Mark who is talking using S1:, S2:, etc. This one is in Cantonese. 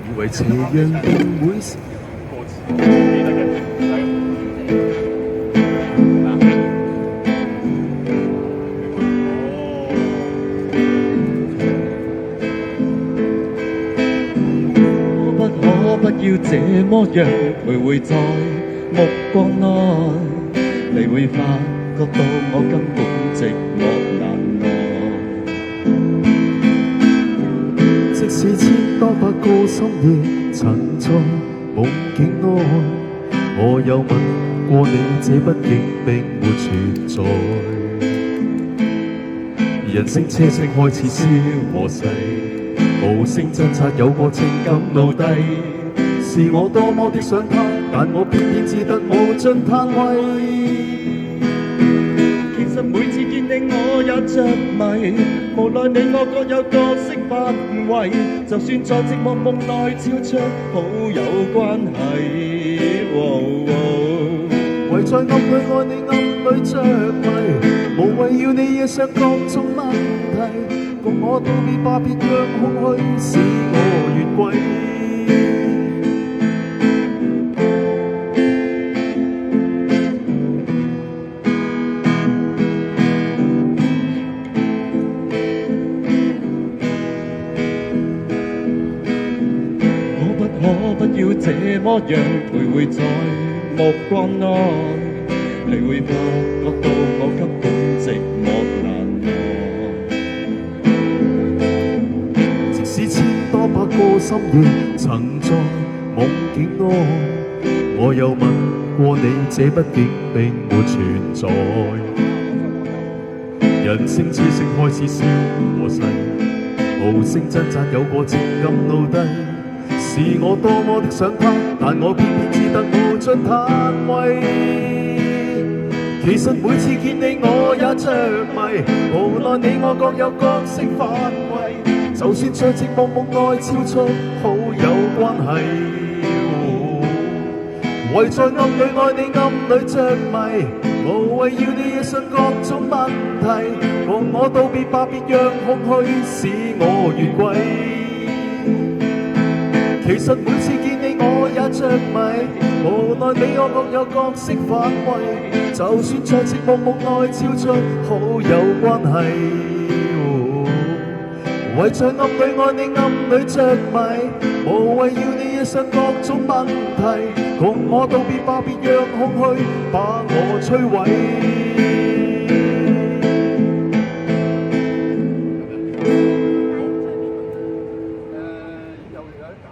S1: 以為斜陽便會死。
S2: 可不要這麼樣徘徊在目光內，你會發覺到我根本寂寞難耐。
S1: 即使千多百個深夜曾在夢境內，我有問過你，這畢竟並沒存在。人聲車聲開始消和逝，無聲掙扎有過情感奴隸，是我多麼的想他，但我偏偏只得無盡嘆謂。
S2: 其實每次見你我也着迷，無奈你我各有各色範圍，就算在寂寞夢內超出好友關係。
S1: 唯在暗裏愛你暗裏着迷，無謂要你惹上各種問題，共我道別吧，別讓空虛使我越軌。
S2: 可不要這麼樣徘徊在目光內，你會發覺到我根本寂寞難耐。
S1: 即使千多百個深夜曾在夢境內，我又問過你，這畢竟並沒存在。人聲車聲開始消和逝，無聲掙扎有過情感奴隸，是我多麼的想他，但我偏偏只得無盡嘆謂。其實每次見你我也着迷，無奈你我各有各色範圍，就算在寂寞夢內超出好友關係。唯在暗裏愛你暗裏着迷，無謂要你惹上各種問題，共我道別吧，別讓空虛使我越軌。其實每次見你我也着迷，無奈你我各有各色範圍，就算在寂寞夢內超出好友關係。唯在暗裏愛你暗裏着迷，無謂要你惹上各種問題，共我道別吧，別讓空虛把我摧毀。
S3: 又有得揀。